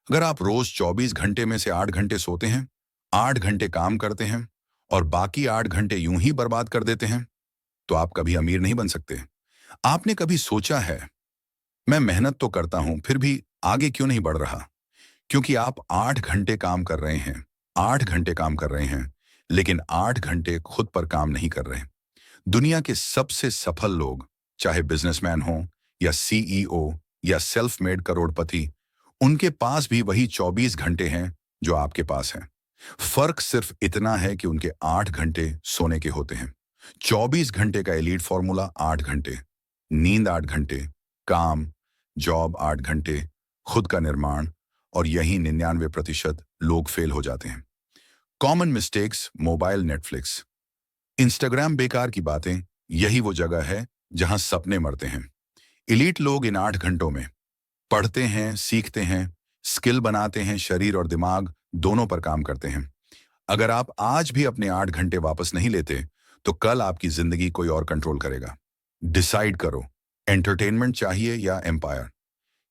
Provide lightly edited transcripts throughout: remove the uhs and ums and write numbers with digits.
अगर आप रोज 24 घंटे में से 8 घंटे सोते हैं, 8 घंटे काम करते हैं और बाकी 8 घंटे यूं ही बर्बाद कर देते हैं, तो आप कभी अमीर नहीं बन सकते। आपने कभी सोचा है, मैं मेहनत तो करता हूं फिर भी आगे क्यों नहीं बढ़ रहा? क्योंकि आप 8 घंटे काम कर रहे हैं, 8 घंटे काम कर रहे हैं, लेकिन 8 घंटे खुद पर काम नहीं कर रहे। दुनिया के सबसे सफल लोग, चाहे बिजनेसमैन हो या सीईओ या सेल्फ मेड करोड़पति, उनके पास भी वही 24 घंटे हैं जो आपके पास हैं। फर्क सिर्फ इतना है कि उनके 8 घंटे सोने के होते हैं। 24 घंटे का एलीट फॉर्मूला: 8 घंटे नींद, 8 घंटे काम, जॉब 8 घंटे, खुद का निर्माण। और यही 99% लोग फेल हो जाते हैं। Common mistakes: mobile, Netflix, Instagram, बेकार की बातें। यही वो जगह है जहां सपने मरते हैं। एलीट लोग इन 8 घंटों में पढ़ते हैं, सीखते हैं, स्किल बनाते हैं, शरीर और दिमाग दोनों पर काम करते हैं। अगर आप आज भी अपने 8 घंटे वापस नहीं लेते, तो कल आपकी जिंदगी कोई और कंट्रोल करेगा। डिसाइड करो, एंटरटेनमेंट चाहिए या एम्पायर?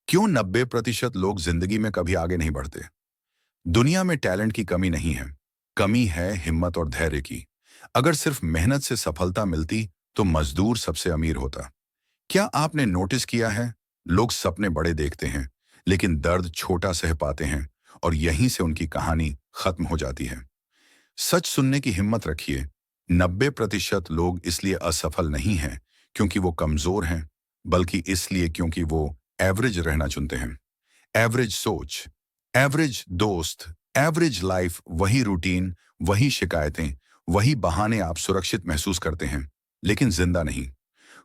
क्यों 90% लोग जिंदगी में कभी आगे नहीं बढ़ते? दुनिया में टैलेंट की कमी नहीं है, कमी है हिम्मत और धैर्य की। अगर सिर्फ मेहनत से सफलता मिलती, तो मजदूर सबसे अमीर होता। क्या आपने नोटिस किया है, लोग सपने बड़े देखते हैं लेकिन दर्द छोटा सह पाते हैं, और यहीं से उनकी कहानी खत्म हो जाती है। सच सुनने की हिम्मत रखिए। 90% लोग इसलिए असफल नहीं हैं क्योंकि वो कमजोर हैं, बल्कि इसलिए क्योंकि वो एवरेज रहना चुनते हैं। एवरेज सोच, एवरेज दोस्त, एवरेज लाइफ, वही रूटीन, वही शिकायतें, वही बहाने। आप सुरक्षित महसूस करते हैं लेकिन जिंदा नहीं।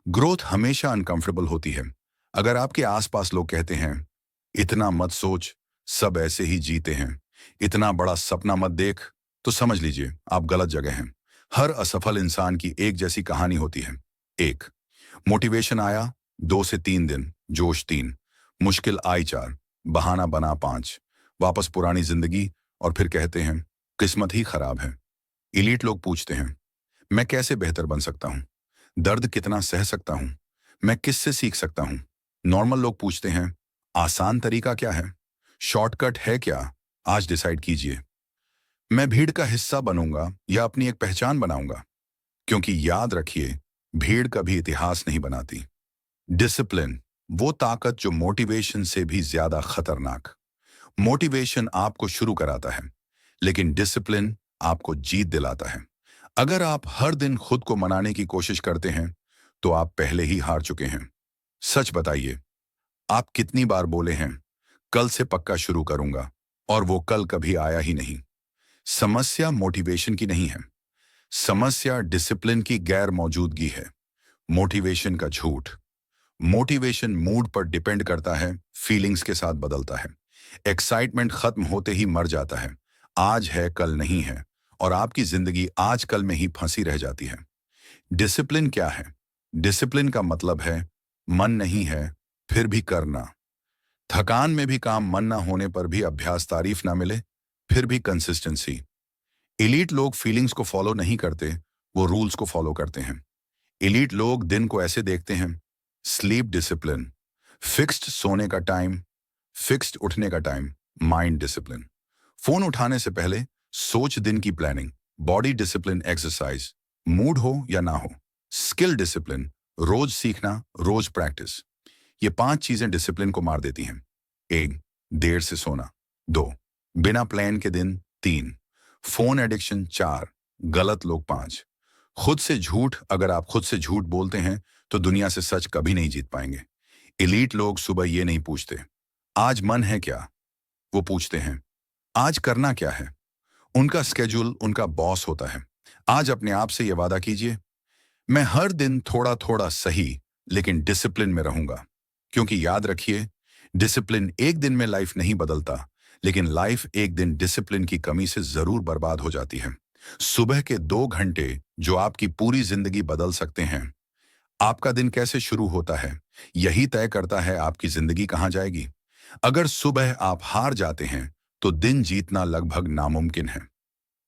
ग्रोथ हमेशा अनकंफर्टेबल होती है। अगर आपके आसपास लोग कहते हैं, इतना मत सोच, सब ऐसे ही जीते हैं, इतना बड़ा सपना मत देख, तो समझ लीजिए आप गलत जगह हैं। हर असफल इंसान की एक जैसी कहानी होती है। एक, मोटिवेशन आया 2 से 3 दिन, जोश 3, मुश्किल आई 4, बहाना बना 5, वापस पुरानी जिंदगी, और फिर कहते हैं किस्मत ही खराब है। इलीट लोग पूछते हैं, मैं कैसे बेहतर बन सकता हूं? दर्द कितना सह सकता हूं? मैं किससे सीख सकता हूं? नॉर्मल लोग पूछते हैं, आसान तरीका क्या है? शॉर्टकट है क्या? आज डिसाइड कीजिए। मैं भीड़ का हिस्सा बनूंगा या अपनी एक पहचान बनाऊंगा? क्योंकि याद रखिए, भीड़ कभी इतिहास नहीं बनाती। डिसिप्लिन, वो ताकत जो मोटिवेशन से भी ज्यादा खतरनाक। मोटिवेशन आपको शुरू कराता है, लेकिन डिसिप्लिन आपको जीत दिलाता है। अगर आप हर दिन खुद को मनाने की कोशिश करते हैं, तो आप पहले ही हार चुके हैं। सच बताइए, आप कितनी बार बोले हैं, कल से पक्का शुरू करूंगा, और वो कल कभी आया ही नहीं? समस्या मोटिवेशन की नहीं है, समस्या डिसिप्लिन की गैर मौजूदगी है। मोटिवेशन का झूठ। मोटिवेशन मूड पर डिपेंड करता है, फीलिंग्स के साथ बदलता है। एक्साइटमेंट खत्म होते ही मर जाता है। आज है कल नहीं है, और आपकी जिंदगी आज कल में ही फंसी रह जाती है। डिसिप्लिन क्या है? डिसिप्लिन का मतलब है, मन नहीं है फिर भी करना। थकान में भी काम, मन ना होने पर भी अभ्यास, तारीफ ना मिले फिर भी कंसिस्टेंसी। एलीट लोग फीलिंग्स को फॉलो नहीं करते, वो रूल्स को फॉलो करते हैं। एलीट लोग दिन को ऐसे देखते हैं: स्लीप डिसिप्लिन, फिक्स्ड सोने का टाइम, फिक्स्ड उठने का टाइम। माइंड डिसिप्लिन, फोन उठाने से पहले सोच दिन की planning. Body discipline, exercise, mood हो या ना हो। स्किल डिसिप्लिन, रोज सीखना, रोज प्रैक्टिस। ये 5 चीजें डिसिप्लिन को मार देती हैं। 1, देर से सोना। 2, बिना प्लान के दिन। 3, फोन एडिक्शन। 4, गलत लोग। 5, खुद से झूठ। अगर आप खुद से झूठ बोलते हैं, तो दुनिया से सच कभी नहीं जीत पाएंगे। एलीट लोग सुबह ये नहीं पूछते, आज मन है क्या? वो पूछते हैं, आज करना क्या है? उनका स्केड्यूल उनका बॉस होता है। आज अपने आप से ये वादा कीजिए, मैं हर दिन थोड़ा थोड़ा सही, लेकिन डिसिप्लिन में रहूंगा। क्योंकि याद रखिए, डिसिप्लिन एक दिन में लाइफ नहीं बदलता, लेकिन लाइफ एक दिन डिसिप्लिन की कमी से जरूर बर्बाद हो जाती है। सुबह के 2 घंटे जो आपकी पूरी जिंदगी बदल सकते हैं। आपका दिन कैसे शुरू होता है, यही तय करता है आपकी जिंदगी कहां जाएगी। अगर सुबह आप हार जाते हैं, तो दिन जीतना लगभग नामुमकिन है।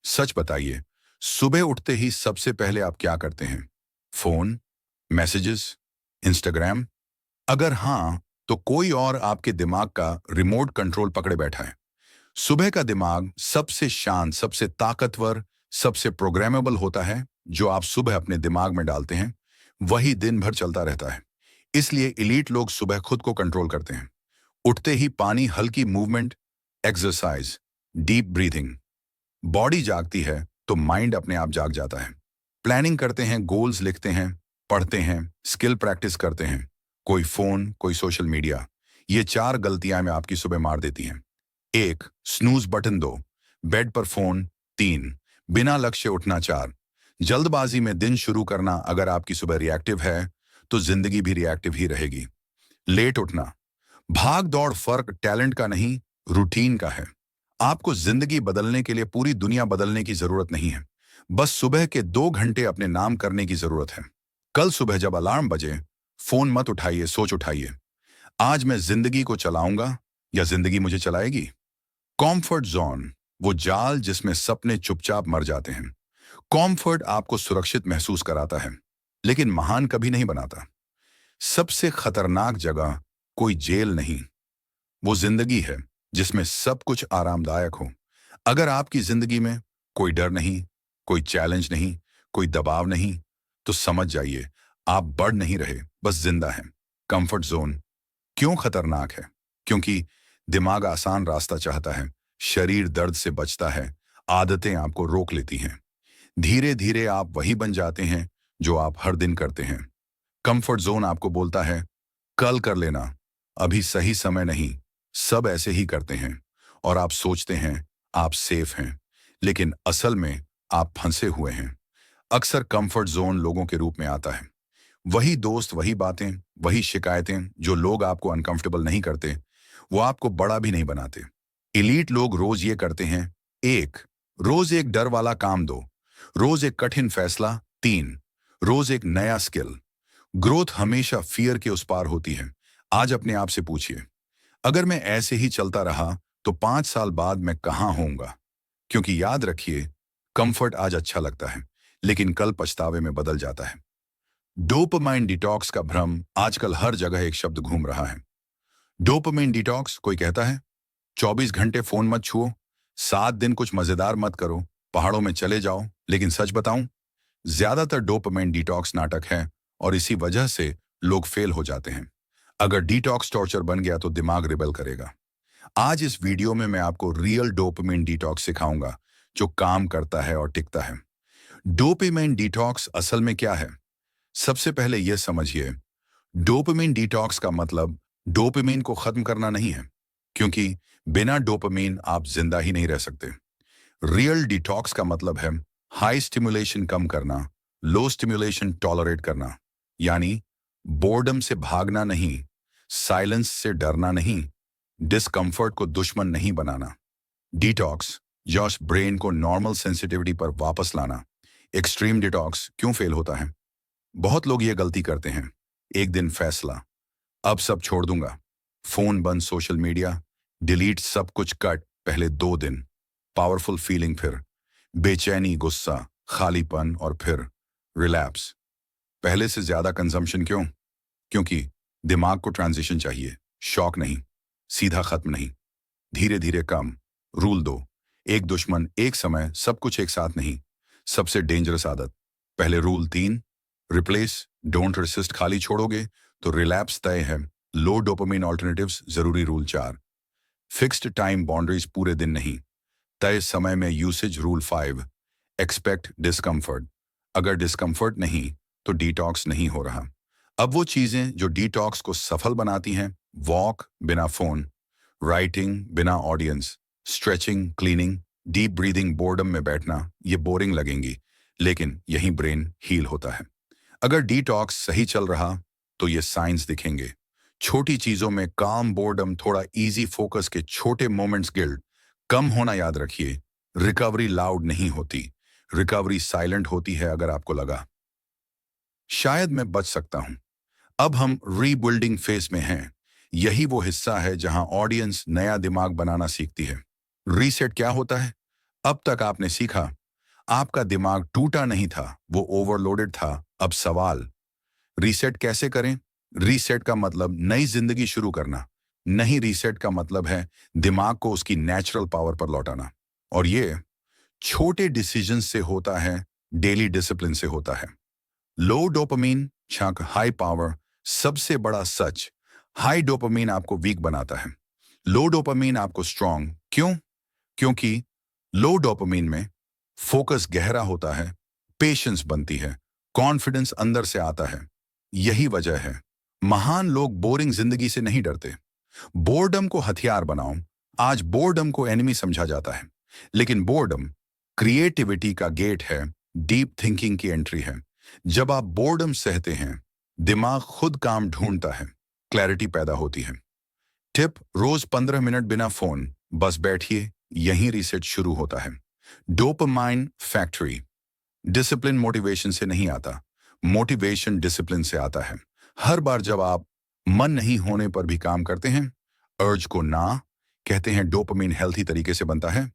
सच बताइए, सुबह उठते ही सबसे पहले आप क्या करते हैं? Phone, messages, Instagram? अगर हाँ, तो कोई और आपके दिमाग का रिमोट कंट्रोल पकड़े बैठा है। सुबह का दिमाग सबसे शांत, सबसे ताकतवर, सबसे प्रोग्रामेबल होता है। जो आप सुबह अपने दिमाग में डालते हैं वही दिन भर चलता रहता है। इसलिए एलीट लोग सुबह खुद को कंट्रोल करते हैं। उठते ही पानी, हल्की movement, exercise, deep breathing. Body जागती है तो माइंड अपने आप जाग जाता है। प्लानिंग करते हैं, गोल्स लिखते हैं, पढ़ते हैं, स्किल प्रैक्टिस करते हैं। कोई फोन, कोई सोशल मीडिया, ये चार गलतियां में आपकी सुबह मार देती हैं। एक, स्नूज बटन दो, बेड पर फोन। तीन, बिना लक्ष्य उठना। चार, जल्दबाजी में दिन शुरू करना। अगर आपकी सुबह रिएक्टिव है तो जिंदगी भी रिएक्टिव ही रहेगी। लेट उठना, भाग दौड़ फर्क टैलेंट का नहीं, रूटीन का है। आपको जिंदगी बदलने के लिए पूरी दुनिया बदलने की जरूरत नहीं है। बस सुबह के 2 घंटे अपने नाम करने की जरूरत है। कल सुबह जब अलार्म बजे, फोन मत उठाइए, सोच उठाइए, आज मैं जिंदगी को चलाऊंगा या जिंदगी मुझे चलाएगी। कॉम्फर्ट जोन, वो जाल जिसमें सपने चुपचाप मर जाते हैं। कॉम्फर्ट आपको सुरक्षित महसूस कराता है, लेकिन महान कभी नहीं बनाता। सबसे खतरनाक जगह कोई जेल नहीं, वो जिंदगी है जिसमें सब कुछ आरामदायक हो। अगर आपकी जिंदगी में कोई डर नहीं, कोई चैलेंज नहीं, कोई दबाव नहीं, तो समझ जाइए आप बढ़ नहीं रहे, बस जिंदा हैं। कंफर्ट जोन क्यों खतरनाक है? क्योंकि दिमाग आसान रास्ता चाहता है, शरीर दर्द से बचता है, आदतें आपको रोक लेती हैं। धीरे धीरे आप वही बन जाते हैं जो आप हर दिन करते हैं। कंफर्ट जोन आपको बोलता है कल कर लेना, अभी सही समय नहीं। सब ऐसे ही करते हैं और आप सोचते हैं आप सेफ हैं, लेकिन असल में आप फंसे हुए हैं। अक्सर कंफर्ट जोन लोगों के रूप में आता है। वही दोस्त, वही बातें, वही शिकायतें। जो लोग आपको अनकंफर्टेबल नहीं करते वो आपको बड़ा भी नहीं बनाते। एलीट लोग रोज ये करते हैं। एक, रोज एक डर वाला काम दो। रोज एक कठिन फैसला। तीन, रोज एक नया स्किल। ग्रोथ हमेशा फियर के उस पार होती है। आज अपने आप से पूछिए, अगर मैं ऐसे ही चलता रहा तो 5 साल बाद मैं कहाँ होऊंगा? क्योंकि याद रखिए, कंफर्ट आज अच्छा लगता है, लेकिन कल पछतावे में बदल जाता है। डोपामाइन डिटॉक्स का भ्रम, आजकल हर जगह एक शब्द घूम रहा है। डोपामाइन डिटॉक्स, कोई कहता है 24 घंटे फोन मत छुओ, 7 दिन कुछ मजेदार मत करो, पहाड़ों में चले जाओ। लेकिन सच बताऊं, ज्यादातर डोपामाइन डिटॉक्स नाटक है और इसी वजह से लोग फेल हो जाते हैं। अगर डिटॉक्स टॉर्चर बन गया तो दिमाग रिबेल करेगा। आज इस वीडियो में मैं आपको रियल डोपामाइन डिटॉक्स सिखाऊंगा जो काम करता है और टिकता है। डोपामाइन डिटॉक्स असल में क्या है? सबसे पहले यह समझिए, डोपामाइन डिटॉक्स का मतलब डोपामाइन को खत्म करना नहीं है, क्योंकि बिना डोपामाइन आप जिंदा ही नहीं रह सकते। रियल डिटॉक्स का मतलब है हाई स्टिमुलेशन कम करना, लो स्टिमुलेशन टॉलरेट करना। यानी बोर्डम से भागना नहीं, साइलेंस से डरना नहीं, डिस्कंफर्ट को दुश्मन नहीं बनाना। डिटॉक्स जस्ट ब्रेन को नॉर्मल सेंसिटिविटी पर वापस लाना। एक्सट्रीम डिटॉक्स क्यों फेल होता है? बहुत लोग ये गलती करते हैं। एक दिन फैसला, अब सब छोड़ दूंगा, फोन बंद, सोशल मीडिया डिलीट, सब कुछ कट। पहले 2 दिन पावरफुल फीलिंग, फिर बेचैनी, गुस्सा, खालीपन, और फिर रिलैप्स। पहले से ज्यादा कंजम्पशन क्यों? क्योंकि दिमाग को ट्रांजिशन चाहिए, शॉक नहीं, सीधा खत्म नहीं, धीरे धीरे कम। रूल 2, एक दुश्मन एक समय, सब कुछ एक साथ नहीं। सबसे डेंजरस आदत। पहले रूल 3, रिप्लेस, डोंट रेसिस्ट। खाली छोड़ोगे तो रिलैप्स तय है। लो डोपामाइन ऑल्टरनेटिव्स जरूरी। रूल 4, फिक्स्ड टाइम बाउंड्रीज, पूरे दिन नहीं, तय समय में यूसेज। रूल 5, एक्सपेक्ट डिस्कम्फर्ट, अगर डिस्कम्फर्ट नहीं तो डिटॉक्स नहीं हो रहा। अब वो चीजें जो डिटॉक्स को सफल बनाती हैं, वॉक बिना फोन, राइटिंग बिना audience, stretching, cleaning, deep breathing, boredom में बैठना, ये बोरिंग लगेंगी, लेकिन यही ब्रेन हील होता है। अगर डिटॉक्स सही चल रहा तो ये साइंस दिखेंगे। छोटी चीजों में काम, बोर्डम, थोड़ा इजी फोकस के छोटे मोमेंट्स, गिल्ट कम होना। याद रखिए, रिकवरी लाउड नहीं होती, रिकवरी साइलेंट होती है। अगर आपको लगा शायद मैं बच सकता हूं, अब हम रीबिल्डिंग फेज में हैं। यही वो हिस्सा है जहां ऑडियंस नया दिमाग बनाना सीखती है। रीसेट क्या होता है? अब तक आपने सीखा, आपका दिमाग टूटा नहीं था, वो ओवरलोडेड था। अब सवाल, रीसेट कैसे करें? रीसेट का मतलब नई जिंदगी शुरू करना नहीं, रीसेट का मतलब है दिमाग को उसकी नेचुरल पावर पर लौटाना। और ये छोटे डिसीजन से होता है, डेली डिसिप्लिन से होता है। लो डोपामीन छाक हाई पावर। सबसे बड़ा सच, हाई डोपामीन आपको वीक बनाता है, लो डोपामीन आपको स्ट्रांग। क्यों? क्योंकि लो डोपामीन में फोकस गहरा होता है, पेशेंस बनती है, कॉन्फिडेंस अंदर से आता है। यही वजह है महान लोग बोरिंग जिंदगी से नहीं डरते। बोर्डम को हथियार बनाओ। आज बोर्डम को एनिमी समझा जाता है, लेकिन बोर्डम क्रिएटिविटी का गेट है, डीप थिंकिंग की एंट्री है। जब आप बोर्डम सहते हैं, दिमाग खुद काम ढूंढता है, क्लैरिटी पैदा होती है। टिप, रोज 15 मिनट बिना फोन बस बैठिए, यहीं रीसेट शुरू होता है। Dopamine factory. डिसिप्लिन मोटिवेशन से नहीं आता, मोटिवेशन डिसिप्लिन से आता है। हर बार जब आप मन नहीं होने पर भी काम करते हैं, अर्ज को ना कहते हैं, डोपामिन हेल्थी तरीके से बनता है।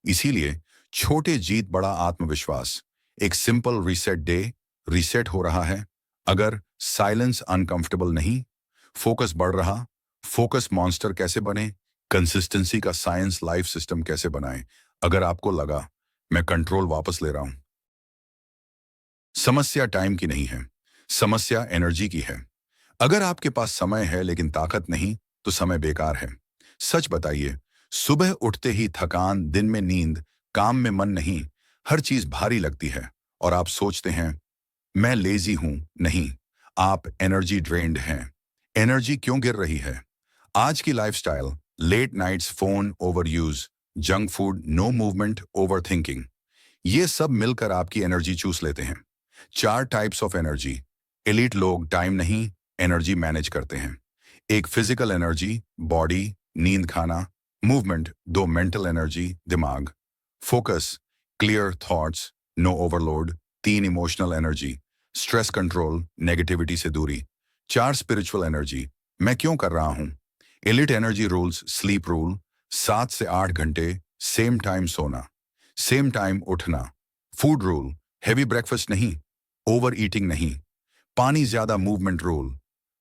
इसीलिए छोटे जीत बड़ा आत्मविश्वास। एक सिंपल रीसेट डे, रीसेट हो रहा है। अगर साइलेंस अनकंफर्टेबल नहीं, फोकस बढ़ रहा। फोकस मॉन्स्टर कैसे बने, कंसिस्टेंसी का साइंस, लाइफ सिस्टम कैसे बनाएं। अगर आपको लगा मैं कंट्रोल वापस ले रहा हूं, समस्या टाइम की नहीं है, समस्या एनर्जी की है। अगर आपके पास समय है लेकिन ताकत नहीं, तो समय बेकार है। सच बताइए, सुबह उठते ही थकान, दिन में नींद, काम में मन नहीं, हर चीज भारी लगती है और आप सोचते हैं मैं लेजी हूं। नहीं, आप एनर्जी ड्रेन्ड हैं। एनर्जी क्यों गिर रही है? आज की lifestyle, late nights, phone over use, junk food, no movement, over thinking, ये सब मिलकर आपकी एनर्जी चूस लेते हैं। 4 टाइप्स ऑफ एनर्जी। एलीट लोग टाइम नहीं, एनर्जी मैनेज करते हैं। एक फिजिकल एनर्जी, बॉडी, नींद, खाना। मूवमेंट, 2 मेंटल एनर्जी, दिमाग, focus, clear thoughts, no overload. 3 emotional energy, stress control, negativity से दूरी। 4 स्पिरिचुअल एनर्जी, मैं क्यों कर रहा हूं। Elite energy rules, sleep rule, 7 से 8 घंटे, सेम टाइम सोना, सेम टाइम उठना। फूड रूल, हैवी ब्रेकफास्ट नहीं, ओवर ईटिंग नहीं। पानी ज्यादा, मूवमेंट रूल,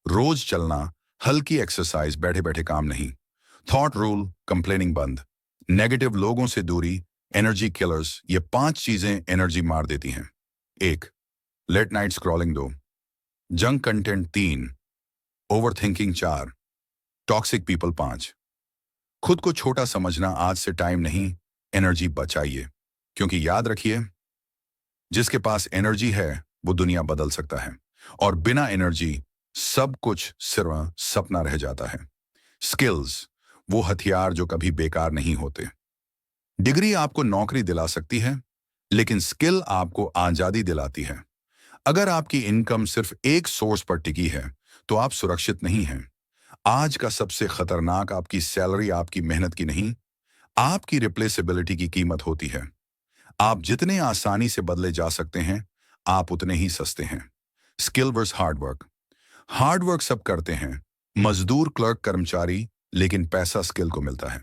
रोज चलना, हल्की एक्सरसाइज, बैठे बैठे काम नहीं। थॉट रूल, कंप्लेनिंग बंद, नेगेटिव लोगों से दूरी, एनर्जी किलर्स। ये 5 चीजें एनर्जी मार देती हैं। 1, late night scrolling. 2, junk content. 3, over thinking. 4, toxic people. 5, खुद को छोटा समझना। आज से टाइम नहीं, एनर्जी बचाइए। क्योंकि याद रखिए, जिसके पास एनर्जी है वो दुनिया बदल सकता है, और बिना एनर्जी सब कुछ सिर्फ सपना रह जाता है। स्किल्स, वो हथियार जो कभी बेकार नहीं होते। डिग्री आपको नौकरी दिला सकती है, लेकिन स्किल आपको आजादी दिलाती है। अगर आपकी इनकम सिर्फ एक सोर्स पर टिकी है, तो आप सुरक्षित नहीं हैं। आज का सबसे खतरनाक, आपकी सैलरी आपकी मेहनत की नहीं, आपकी रिप्लेसेबिलिटी की कीमत होती है। आप जितने आसानी से बदले जा सकते हैं, आप उतने ही सस्ते हैं। Skill verse hard work. हार्डवर्क सब करते हैं, मजदूर, क्लर्क, कर्मचारी, लेकिन पैसा स्किल को मिलता है।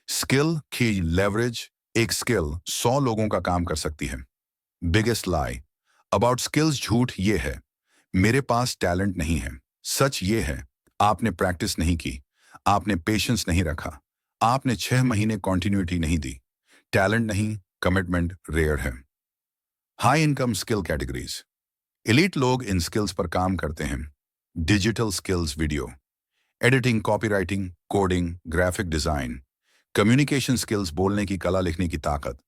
स्किल की लेवरेज, एक स्किल 100 लोगों का काम कर सकती है। बिगेस्ट लाई अबाउट स्किल्स, झूठ ये है मेरे पास टैलेंट नहीं है। सच ये है आपने प्रैक्टिस नहीं की, आपने पेशेंस नहीं रखा, आपने 6 महीने कॉन्टिन्यूटी नहीं दी। टैलेंट नहीं, कमिटमेंट रेयर है। High income skill categories. Elite लोग इन स्किल्स पर काम करते हैं। Digital skills, video editing, copywriting, coding, graphic design. Communication skills, बोलने की कला, लिखने की ताकत।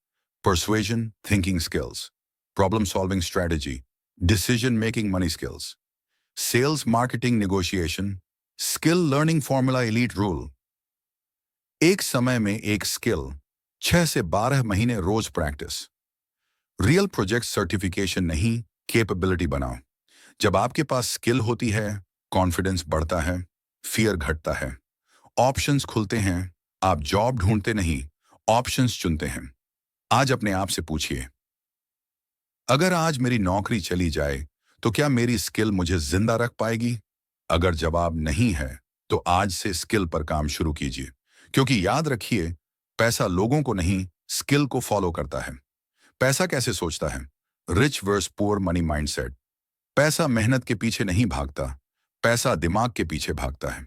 Persuasion, thinking skills, problem solving strategy, decision making, money skills. Sales, marketing, negotiation, skill learning formula, elite rule. एक समय में एक स्किल, 6 से 12 महीने रोज प्रैक्टिस। रियल प्रोजेक्ट, सर्टिफिकेशन नहीं, कैपेबिलिटी बनाओ। जब आपके पास स्किल होती है, कॉन्फिडेंस बढ़ता है, फियर घटता है, ऑप्शंस खुलते हैं। आप जॉब ढूंढते नहीं, ऑप्शंस चुनते हैं। आज अपने आप से पूछिए, अगर आज मेरी नौकरी चली जाए तो क्या मेरी स्किल मुझे जिंदा रख पाएगी? अगर जवाब नहीं है, तो आज से स्किल पर काम शुरू कीजिए। क्योंकि याद रखिए, पैसा लोगों को नहीं, स्किल को फॉलो करता है। पैसा कैसे सोचता है? Rich versus poor money mindset. पैसा मेहनत के पीछे नहीं भागता, पैसा दिमाग के पीछे भागता है।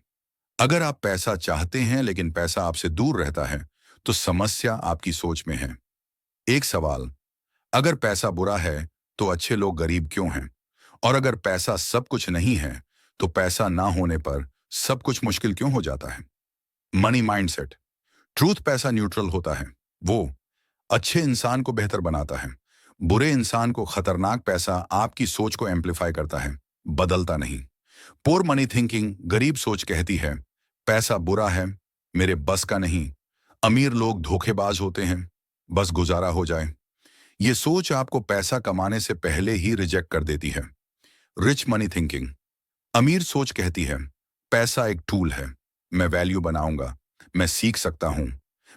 अगर आप पैसा चाहते हैं लेकिन पैसा आपसे दूर रहता है, तो समस्या आपकी सोच में है। एक सवाल, अगर पैसा बुरा है, तो अच्छे लोग गरीब क्यों हैं? और अगर पैसा सब कुछ नहीं है, तो पैसा ना होने पर सब कुछ मुश्किल क्यों हो जाता है? Money mindset. ट्रूथ पैसा न्यूट्रल होता है। वो अच्छे इंसान को बेहतर बनाता है। बुरे इंसान को खतरनाक पैसा आपकी सोच को एम्पलीफाई करता है, बदलता नहीं। पोर मनी थिंकिंग गरीब सोच कहती है, पैसा बुरा है, मेरे बस का नहीं। अमीर लोग धोखेबाज होते हैं, बस गुजारा हो जाए। ये सोच आपको पैसा कमाने से पहले ही रिजेक्ट कर देती है। Rich money thinking. अमीर सोच कहती है, पैसा एक टूल है, मैं वैल्यू बनाऊंगा, मैं सीख सकता हूं,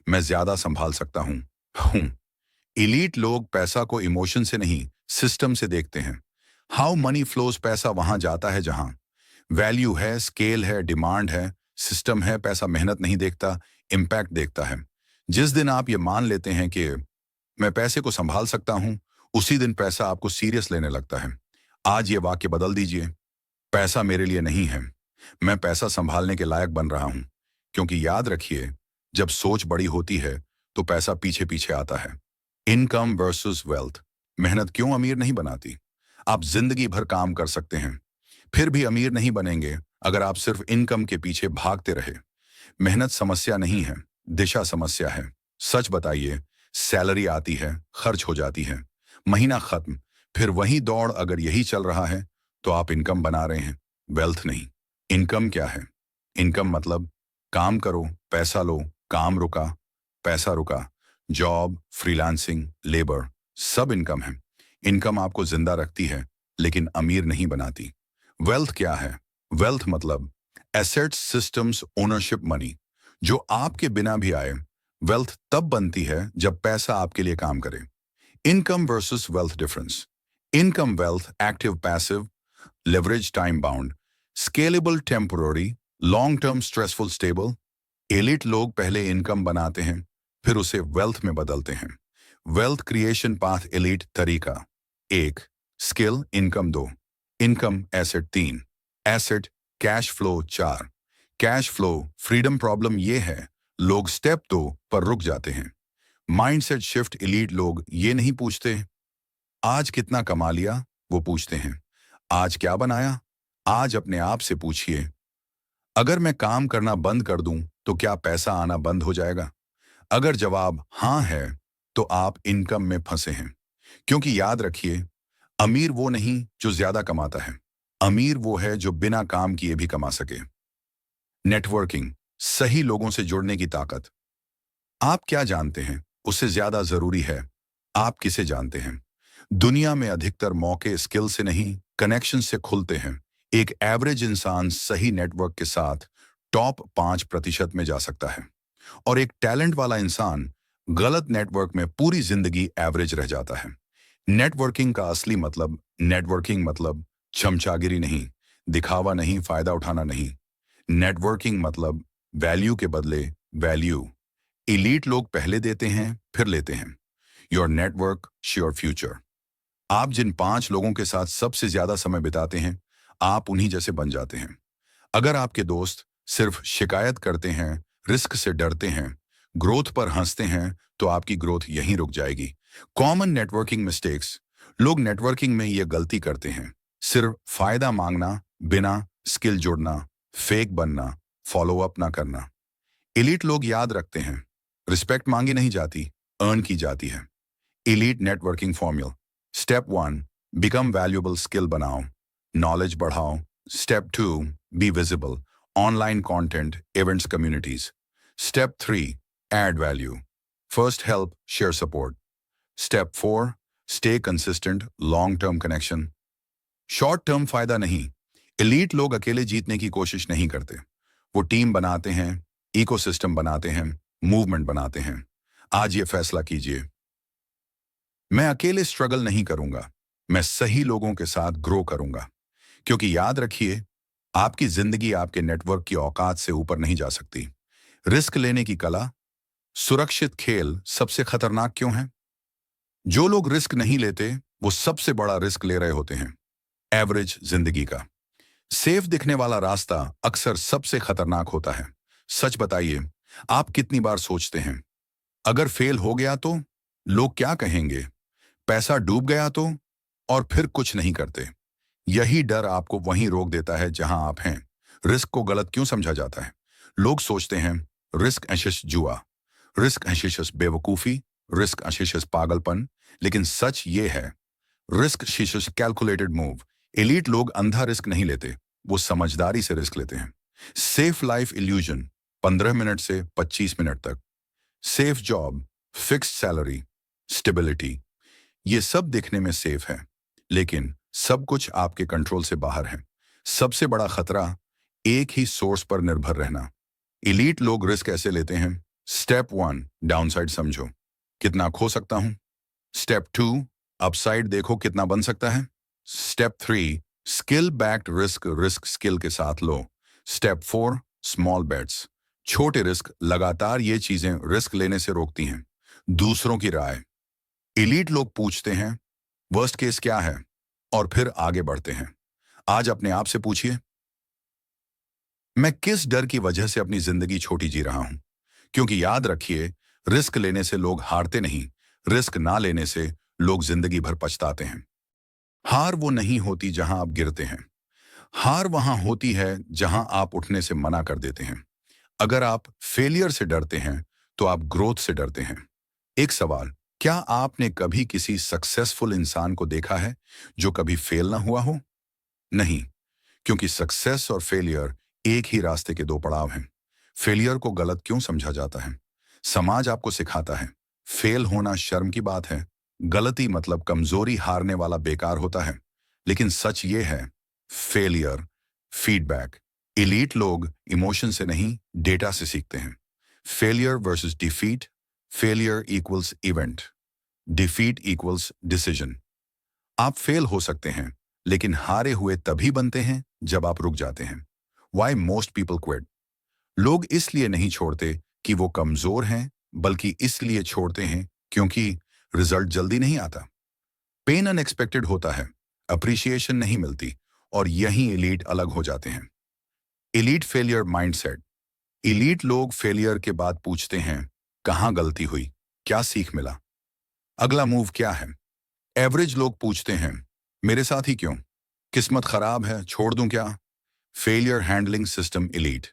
मैं ज्यादा संभाल सकता हूं। इलीट लोग पैसा को इमोशन से नहीं, सिस्टम से देखते हैं। हाउ मनी फ्लोज, पैसा वहां जाता है जहां वैल्यू है, स्केल है, डिमांड है, सिस्टम है। पैसा मेहनत नहीं देखता, इम्पैक्ट देखता है। जिस दिन आप ये मान लेते हैं कि मैं पैसे को संभाल सकता हूं, उसी दिन पैसा आपको सीरियस लेने लगता है। आज ये वाक्य बदल दीजिए, पैसा मेरे लिए नहीं है, मैं पैसा संभालने के लायक बन रहा हूं। क्योंकि याद रखिए, जब सोच बड़ी होती है तो पैसा पीछे पीछे आता है। Income versus wealth. मेहनत क्यों अमीर नहीं बनाती? आप जिंदगी भर काम कर सकते हैं, फिर भी अमीर नहीं बनेंगे अगर आप सिर्फ इनकम के पीछे भागते रहे। मेहनत समस्या नहीं है, दिशा समस्या है। सच बताइए, सैलरी आती है, खर्च हो जाती है, महीना खत्म, फिर वही दौड़। अगर यही चल रहा है तो आप इनकम बना रहे हैं, वेल्थ नहीं। इनकम क्या है? इनकम मतलब काम करो, पैसा लो, काम रुका, पैसा रुका। जॉब, फ्रीलांसिंग, लेबर, सब इनकम है। इनकम आपको जिंदा रखती है, लेकिन अमीर नहीं बनाती। वेल्थ क्या है? वेल्थ मतलब एसेट्स, सिस्टम्स, ओनरशिप, मनी, जो आपके बिना भी आए। वेल्थ तब बनती है जब पैसा आपके लिए काम करे। Income versus wealth difference. Income wealth active passive, leverage time bound, scalable temporary, long term stressful stable. Elite लोग पहले इनकम बनाते हैं, फिर उसे वेल्थ में बदलते हैं। वेल्थ क्रिएशन पाथ एलिट तरीका। 1, skill income. 2, income asset. 3, asset cash flow. 4, cash flow freedom. Problem ये है, लोग स्टेप 2 पर रुक जाते हैं। Mindset shift. एलीट लोग ये नहीं पूछते आज कितना कमा लिया, वो पूछते हैं आज क्या बनाया। आज अपने आप से पूछिए, अगर मैं काम करना बंद कर दूं तो क्या पैसा आना बंद हो जाएगा? अगर जवाब हाँ है, तो आप इनकम में फंसे हैं। क्योंकि याद रखिए, अमीर वो नहीं जो ज्यादा कमाता है, अमीर वो है जो बिना काम किए भी कमा सके। नेटवर्किंग, सही लोगों से जुड़ने की ताकत। आप क्या जानते हैं, उससे ज्यादा जरूरी है आप किसे जानते हैं। दुनिया में अधिकतर मौके स्किल से नहीं, कनेक्शन से खुलते हैं। एक एवरेज इंसान सही नेटवर्क के साथ टॉप 5% में जा सकता है, और एक टैलेंट वाला इंसान गलत नेटवर्क में पूरी जिंदगी एवरेज रह जाता है। नेटवर्किंग का असली मतलब, नेटवर्किंग मतलब चमचागिरी नहीं, दिखावा नहीं, फायदा उठाना नहीं। नेटवर्किंग मतलब वैल्यू के बदले वैल्यू। एलीट लोग पहले देते हैं, फिर लेते हैं। Your network sure future. आप जिन 5 लोगों के साथ सबसे ज्यादा समय बिताते हैं, आप उन्हीं जैसे बन जाते हैं। अगर आपके दोस्त सिर्फ शिकायत करते हैं, रिस्क से डरते हैं, ग्रोथ पर हंसते हैं, तो आपकी ग्रोथ यहीं रुक जाएगी। Common networking mistakes. लोग नेटवर्किंग में ये गलती करते हैं, सिर्फ फायदा मांगना, बिना स्किल जुड़ना, फेक बनना, फॉलो अप ना करना। एलीट लोग याद रखते हैं, रिस्पेक्ट मांगी नहीं जाती, अर्न की जाती है। Elite networking formula. Step 1, become valuable. Skill बनाओ, नॉलेज बढ़ाओ। Step 2, be visible. Online content, events, communities. Step 3, add value. First help, share support. Step 4, stay consistent, long term connection. Short term फायदा नहीं। Elite लोग अकेले जीतने की कोशिश नहीं करते, वो टीम बनाते हैं, इकोसिस्टम बनाते हैं, मूवमेंट बनाते हैं। आज ये फैसला कीजिए, मैं अकेले स्ट्रगल नहीं करूंगा, मैं सही लोगों के साथ ग्रो करूंगा। क्योंकि याद रखिए, आपकी जिंदगी आपके नेटवर्क की औकात से ऊपर नहीं जा सकती। रिस्क लेने की कला। सुरक्षित खेल सबसे खतरनाक क्यों है? जो लोग रिस्क नहीं लेते, वो सबसे बड़ा रिस्क ले रहे होते हैं, एवरेज जिंदगी का। सेफ दिखने वाला रास्ता अक्सर सबसे खतरनाक होता है। सच बताइए, आप कितनी बार सोचते हैं, अगर फेल हो गया तो लोग क्या कहेंगे, पैसा डूब गया तो, और फिर कुछ नहीं करते। यही डर आपको वहीं रोक देता है जहां आप हैं। रिस्क को गलत क्यों समझा जाता है? लोग सोचते हैं रिस्क एशिश जुआ, रिस्क एशिश बेवकूफी, रिस्क एशिश पागलपन। लेकिन सच ये है, रिस्क शीशिश कैलकुलेटेड मूव। एलीट लोग अंधा रिस्क नहीं लेते, वो समझदारी से रिस्क लेते हैं। सेफ लाइफ इल्यूजन, 15 मिनट से 25 मिनट तक। Safe job, fixed salary, stability, ये सब दिखने में सेफ है, लेकिन सब कुछ आपके कंट्रोल से बाहर है। सबसे बड़ा खतरा एक ही सोर्स पर निर्भर रहना। एलीट लोग रिस्क ऐसे लेते हैं। स्टेप 1, डाउनसाइड समझो, कितना खो सकता हूं। स्टेप 2, अपसाइड देखो कितना बन सकता है। Step 3, skill backed risk, risk skill के साथ लो। स्टेप 4, स्मॉल बेट्स, छोटे रिस्क। लगातार ये चीजें रिस्क लेने से रोकती हैं। दूसरों की राय, एलीट लोग पूछते हैं वर्स्ट केस क्या है, और फिर आगे बढ़ते हैं। आज अपने आप से पूछिए, मैं किस डर की वजह से अपनी जिंदगी छोटी जी रहा हूं? क्योंकि याद रखिए, रिस्क लेने से लोग हारते नहीं, रिस्क ना लेने से लोग जिंदगी भर पछताते हैं। हार वो नहीं होती जहां आप गिरते हैं, हार वहां होती है जहां आप उठने से मना कर देते हैं। अगर आप फेलियर से डरते हैं तो आप ग्रोथ से डरते हैं। एक सवाल, क्या आपने कभी किसी सक्सेसफुल इंसान को देखा है जो कभी फेल ना हुआ हो? नहीं, क्योंकि सक्सेस और फेलियर एक ही रास्ते के दो पड़ाव हैं। फेलियर को गलत क्यों समझा जाता है? समाज आपको सिखाता है फेल होना शर्म की बात है, गलती मतलब कमजोरी, हारने वाला बेकार होता है। लेकिन सच ये है, फेलियर फीडबैक। एलीट लोग इमोशन से नहीं, डेटा से सीखते हैं। Failure versus defeat, failure equals event, defeat equals decision. आप फेल हो सकते हैं, लेकिन हारे हुए तभी बनते हैं जब आप रुक जाते हैं। Why most people quit? लोग इसलिए नहीं छोड़ते कि वो कमजोर हैं, बल्कि इसलिए छोड़ते हैं क्योंकि रिजल्ट जल्दी नहीं आता। पेन अनएक्सपेक्टेड होता है, अप्रिसिएशन नहीं मिलती, और यहीं एलीट अलग हो जाते हैं। Elite failure mindset. एलीट लोग फेलियर के बाद पूछते हैं कहां गलती हुई, क्या सीख मिला, अगला मूव क्या है। एवरेज लोग पूछते हैं मेरे साथ ही क्यों, किस्मत खराब है, छोड़ दूं क्या। Failure handling system elite.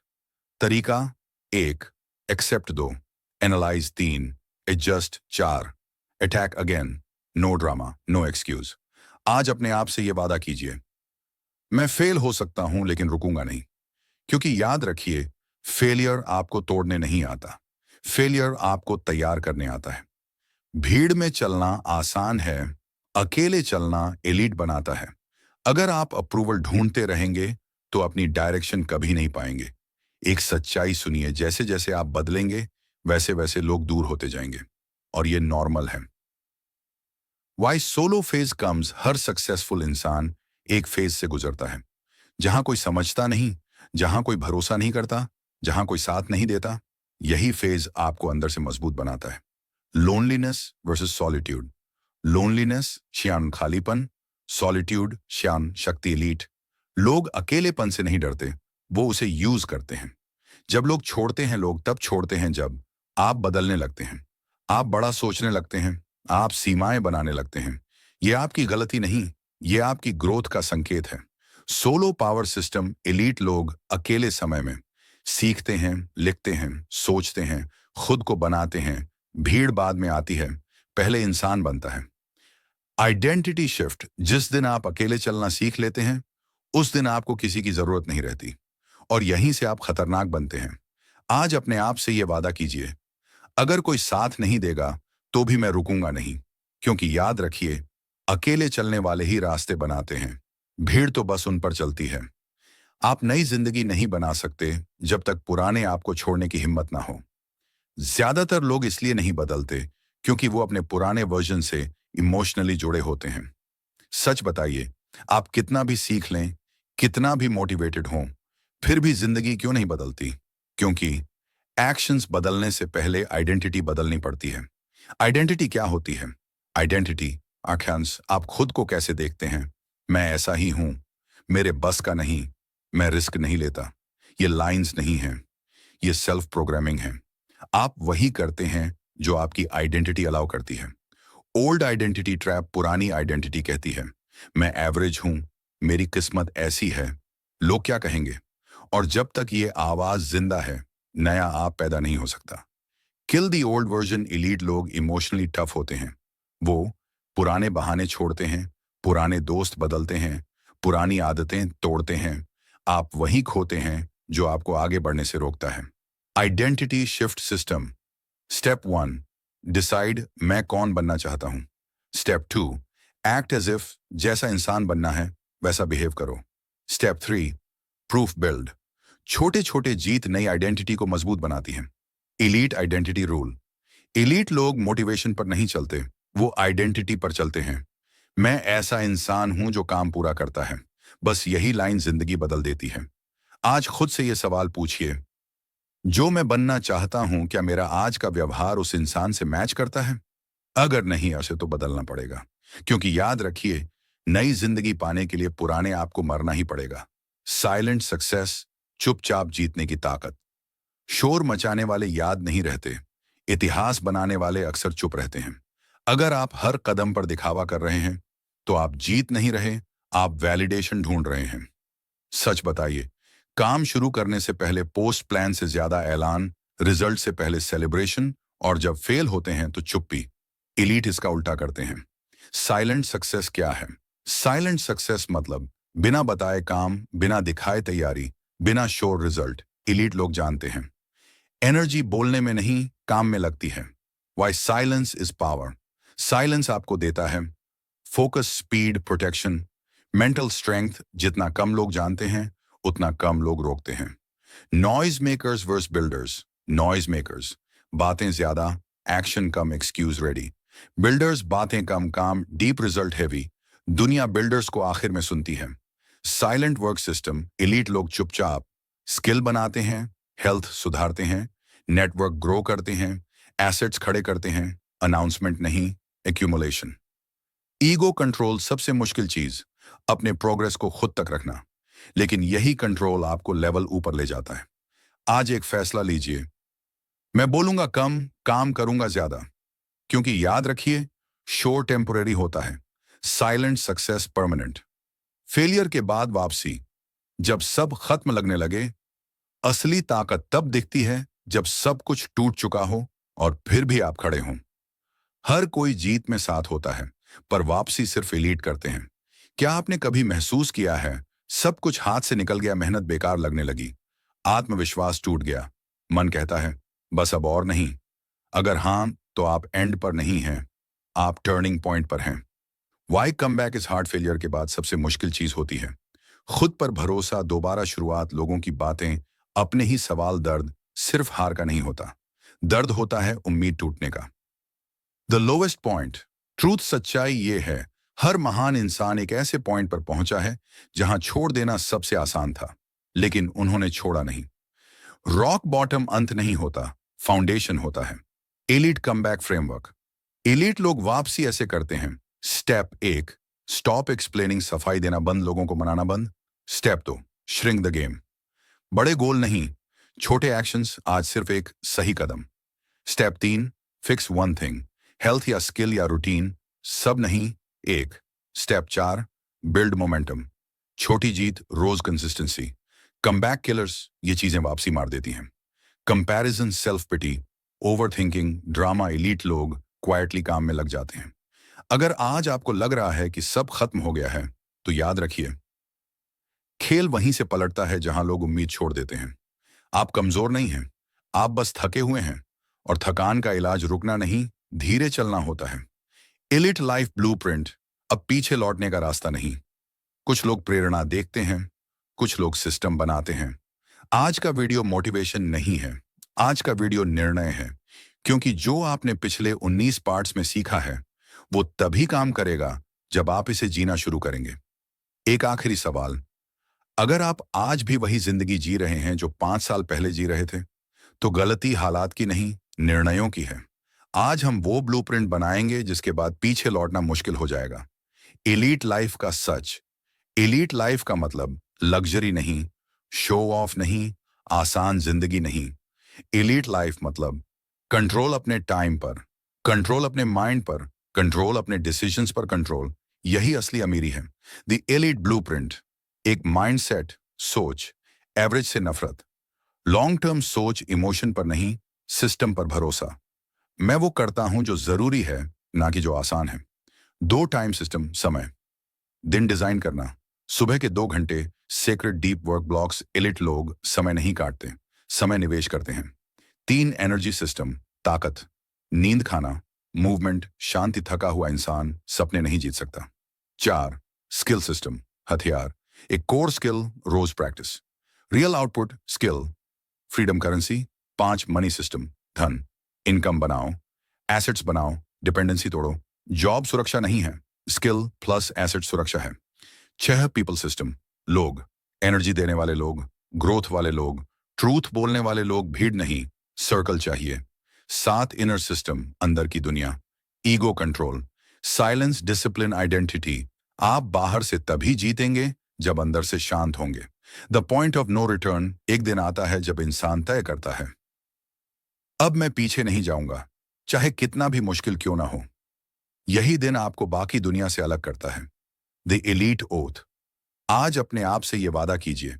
तरीका 1, accept 2, analyse 3, adjust 4, attack again, no drama, no excuse. आज अपने आप से यह वादा कीजिए, मैं फेल हो सकता हूं लेकिन रुकूंगा नहीं। क्योंकि याद रखिए, फेलियर आपको तोड़ने नहीं आता, फेलियर आपको तैयार करने आता है। भीड़ में चलना आसान है, अकेले चलना एलीट बनाता है। अगर आप अप्रूवल ढूंढते रहेंगे तो अपनी डायरेक्शन कभी नहीं पाएंगे। एक सच्चाई सुनिए, जैसे जैसे आप बदलेंगे वैसे वैसे लोग दूर होते जाएंगे, और ये नॉर्मल है। Why solo phase comes. हर सक्सेसफुल इंसान एक फेज से गुजरता है जहां कोई समझता नहीं, जहां कोई भरोसा नहीं करता, जहां कोई साथ नहीं देता। यही फेज आपको अंदर से मजबूत बनाता है। Loneliness versus solitude. लोनलीनेस श्यान खालीपन, सॉलिट्यूड श्यान शक्ति एलीट। लोग अकेलेपन से नहीं डरते, वो उसे यूज करते हैं। जब लोग छोड़ते हैं, लोग तब छोड़ते हैं जब आप बदलने लगते हैं, आप बड़ा सोचने लगते हैं, आप सीमाएं बनाने लगते हैं। ये आपकी गलती नहीं, ये आपकी ग्रोथ का संकेत है। Solo power system. एलीट लोग अकेले समय में सीखते हैं, लिखते हैं, सोचते हैं, खुद को बनाते हैं। भीड़ बाद में आती है, पहले इंसान बनता है। Identity shift. जिस दिन आप अकेले चलना सीख लेते हैं, उस दिन आपको किसी की जरूरत नहीं रहती, और यहीं से आप खतरनाक बनते हैं। आज अपने आप से यह वादा कीजिए, अगर कोई साथ नहीं देगा तो भी मैं रुकूंगा नहीं। क्योंकि याद रखिए, अकेले चलने वाले ही रास्ते बनाते हैं, भीड़ तो बस उन पर चलती है। आप नई जिंदगी नहीं बना सकते जब तक पुराने आपको छोड़ने की हिम्मत ना हो। ज्यादातर लोग इसलिए नहीं बदलते क्योंकि वो अपने पुराने वर्जन से इमोशनली जुड़े होते हैं। सच बताइए, आप कितना भी सीख लें, कितना भी मोटिवेटेड हों, फिर भी जिंदगी क्यों नहीं बदलती? क्योंकि एक्शंस बदलने से पहले आइडेंटिटी बदलनी पड़ती है। आइडेंटिटी क्या होती है? आइडेंटिटी आख्यांश, आप खुद को कैसे देखते हैं। मैं ऐसा ही हूं, मेरे बस का नहीं, मैं रिस्क नहीं लेता। ये लाइंस नहीं हैं, ये सेल्फ प्रोग्रामिंग है। आप वही करते हैं जो आपकी आइडेंटिटी अलाउ करती है। ओल्ड आइडेंटिटी ट्रैप पुरानी आइडेंटिटी कहती है, मैं एवरेज हूं, मेरी किस्मत ऐसी है, लोग क्या कहेंगे। और जब तक ये आवाज जिंदा है, नया आप पैदा नहीं हो सकता। किल दी ओल्ड वर्जन। एलीट लोग इमोशनली टफ होते हैं। वो पुराने बहाने छोड़ते हैं, पुराने दोस्त बदलते हैं, पुरानी आदतें तोड़ते हैं। आप वही खोते हैं जो आपको आगे बढ़ने से रोकता है। Identity shift system. Step 1, decide मैं कौन बनना चाहता हूं। स्टेप 2, एक्ट एज इफ जैसा इंसान बनना है वैसा बिहेव करो। Step 3, proof build. छोटे छोटे जीत नई आइडेंटिटी को मजबूत बनाती हैं। Elite identity rule. एलीट लोग मोटिवेशन पर नहीं चलते, वो आइडेंटिटी पर चलते हैं। मैं ऐसा इंसान हूं जो काम पूरा करता है। बस यही लाइन जिंदगी बदल देती है। आज खुद से ये सवाल पूछिए, जो मैं बनना चाहता हूं क्या मेरा आज का व्यवहार उस इंसान से मैच करता है। अगर नहीं, उसे तो बदलना पड़ेगा। क्योंकि याद रखिए, नई जिंदगी पाने के लिए पुराने आपको मरना ही पड़ेगा। साइलेंट सक्सेस, चुपचाप जीतने की ताकत। शोर मचाने वाले याद नहीं रहते, इतिहास बनाने वाले अक्सर चुप रहते हैं। अगर आप हर कदम पर दिखावा कर रहे हैं तो आप जीत नहीं रहे, आप वैलिडेशन ढूंढ रहे हैं। सच बताइए, काम शुरू करने से पहले पोस्ट प्लान से ज्यादा ऐलान, रिजल्ट से पहले सेलिब्रेशन, और जब फेल होते हैं तो चुप्पी। एलीट इसका उल्टा करते हैं। साइलेंट सक्सेस क्या है? साइलेंट सक्सेस मतलब बिना बताए काम, बिना दिखाए तैयारी, बिना शोर रिजल्ट। एलीट लोग जानते हैं एनर्जी बोलने में नहीं, काम में लगती है। Why silence is power. Silence आपको देता है focus, speed, protection, mental strength. जितना कम लोग जानते हैं उतना कम लोग रोकते हैं। Noise makers versus builders. Noise makers बातें ज्यादा, एक्शन कम, एक्सक्यूज रेडी। बिल्डर्स बातें कम, काम डीप, रिजल्ट हैवी। दुनिया बिल्डर्स को आखिर में सुनती है। Silent work system. एलीट लोग चुपचाप स्किल बनाते हैं, हेल्थ सुधारते हैं, नेटवर्क ग्रो करते हैं, एसेट्स खड़े करते हैं। अनाउंसमेंट नहीं, एक्यूमुलेशन। ईगो कंट्रोल सबसे मुश्किल चीज, अपने प्रोग्रेस को खुद तक रखना। लेकिन यही कंट्रोल आपको लेवल ऊपर ले जाता है। आज एक फैसला लीजिए, मैं बोलूंगा कम, काम करूंगा ज्यादा। क्योंकि याद रखिए, शोर टेम्पोरेरी होता है, साइलेंट सक्सेस परमानेंट। फेलियर के बाद वापसी। जब सब खत्म लगने लगे, असली ताकत तब दिखती है जब सब कुछ टूट चुका हो और फिर भी आप खड़े हों। हर कोई जीत में साथ होता है, पर वापसी सिर्फ एलीट करते हैं। क्या आपने कभी महसूस किया है, सब कुछ हाथ से निकल गया, मेहनत बेकार लगने लगी, आत्मविश्वास टूट गया, मन कहता है बस अब और नहीं। अगर हाँ, तो आप एंड पर नहीं हैं, आप टर्निंग पॉइंट पर हैं। Why come back is hard. Failure के बाद सबसे मुश्किल चीज होती है खुद पर भरोसा, दोबारा शुरुआत, लोगों की बातें, अपने ही सवाल। दर्द सिर्फ हार का नहीं होता, दर्द होता है उम्मीद टूटने का। The lowest point truth. सच्चाई ये है, हर महान इंसान एक ऐसे पॉइंट पर पहुंचा है जहां छोड़ देना सबसे आसान था, लेकिन उन्होंने छोड़ा नहीं। रॉक बॉटम अंत नहीं होता, फाउंडेशन होता है। Elite comeback framework. एलीट लोग वापसी ऐसे करते हैं। Step 1, stop explaining. सफाई देना बंद, लोगों को मनाना बंद। Step 2, shrink the game. बड़े गोल नहीं, छोटे एक्शंस, आज सिर्फ एक सही कदम। Step 3, fix one thing. Health या स्किल या रूटीन, सब नहीं, एक। Step 4, build momentum. छोटी जीत, रोज कंसिस्टेंसी। कमबैक किलर्स, ये चीजें वापसी मार देती हैं। Comparison, self pity, over thinking, drama. Elite लोग क्वाइटली काम में लग जाते हैं। अगर आज आपको लग रहा है कि सब खत्म हो गया है, तो याद रखिए, खेल वहीं से पलटता है जहां लोग उम्मीद छोड़ देते हैं। आप कमजोर नहीं हैं, आप बस थके हुए हैं, और थकान का इलाज रुकना नहीं, धीरे चलना होता है। Elite life blueprint. अब पीछे लौटने का रास्ता नहीं। कुछ लोग प्रेरणा देखते हैं, कुछ लोग सिस्टम बनाते हैं। आज का वीडियो मोटिवेशन नहीं है, आज का वीडियो निर्णय है। क्योंकि जो आपने पिछले 19 पार्ट्स में सीखा है, वो तभी काम करेगा जब आप इसे जीना शुरू करेंगे। एक आखिरी सवाल, अगर आप आज भी वही जिंदगी जी रहे हैं जो 5 साल पहले जी रहे थे, तो गलती हालात की नहीं, निर्णयों की है। आज हम वो ब्लूप्रिंट बनाएंगे जिसके बाद पीछे लौटना मुश्किल हो जाएगा। एलीट लाइफ का सच। एलीट लाइफ का मतलब लग्जरी नहीं, शो ऑफ नहीं, आसान जिंदगी नहीं। एलीट लाइफ मतलब कंट्रोल अपने टाइम पर, कंट्रोल अपने माइंड पर, कंट्रोल अपने डिसीजंस पर कंट्रोल। यही असली अमीरी है। द एलीट ब्लूप्रिंट, एक माइंडसेट, सोच, एवरेज से नफरत, लॉन्ग टर्म सोच, इमोशन पर नहीं, सिस्टम पर भरोसा। मैं वो करता हूं जो जरूरी है, ना कि जो आसान है। 2 टाइम सिस्टम, समय, दिन डिजाइन करना, सुबह के 2 घंटे, secret deep work blocks. Elite लोग समय नहीं काटते, समय निवेश करते हैं। 3 एनर्जी सिस्टम, ताकत, नींद, खाना, मूवमेंट, शांति। थका हुआ इंसान सपने नहीं जीत सकता। 4 स्किल सिस्टम, हथियार, एक कोर स्किल, रोज practice, real output, skill, freedom currency. 5 money system, धन, इनकम बनाओ, एसेट्स बनाओ, डिपेंडेंसी तोड़ो। जॉब सुरक्षा नहीं है, स्किल प्लस एसेट सुरक्षा है। 6 पीपल सिस्टम, लोग, एनर्जी देने वाले लोग, ग्रोथ वाले लोग, ट्रूथ बोलने वाले लोग, भीड़ नहीं, सर्कल चाहिए। 7 इनर सिस्टम, अंदर की दुनिया, ego control, silence, discipline, identity. आप बाहर से तभी जीतेंगे जब अंदर से शांत होंगे। The point of no return, एक दिन आता है जब इंसान तय करता है, अब मैं पीछे नहीं जाऊंगा, चाहे कितना भी मुश्किल क्यों ना हो। यही दिन आपको बाकी दुनिया से अलग करता है। द एलीट ओथ, आज अपने आप से यह वादा कीजिए,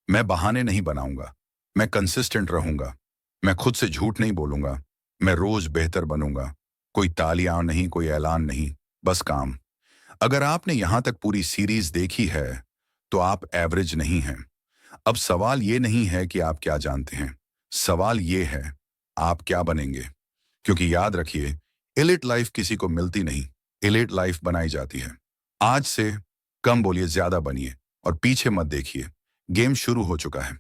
मैं बहाने नहीं बनाऊंगा, मैं कंसिस्टेंट रहूंगा, मैं खुद से झूठ नहीं बोलूंगा, मैं रोज बेहतर बनूंगा। कोई तालियां नहीं, कोई ऐलान नहीं, बस काम। अगर आपने यहां तक पूरी सीरीज देखी है तो आप एवरेज नहीं हैं। अब सवाल ये नहीं है कि आप क्या जानते हैं, सवाल ये है आप क्या बनेंगे। क्योंकि याद रखिए, एलिट लाइफ किसी को मिलती नहीं, एलिट लाइफ बनाई जाती है। आज से कम बोलिए, ज्यादा बनिए, और पीछे मत देखिए, गेम शुरू हो चुका है।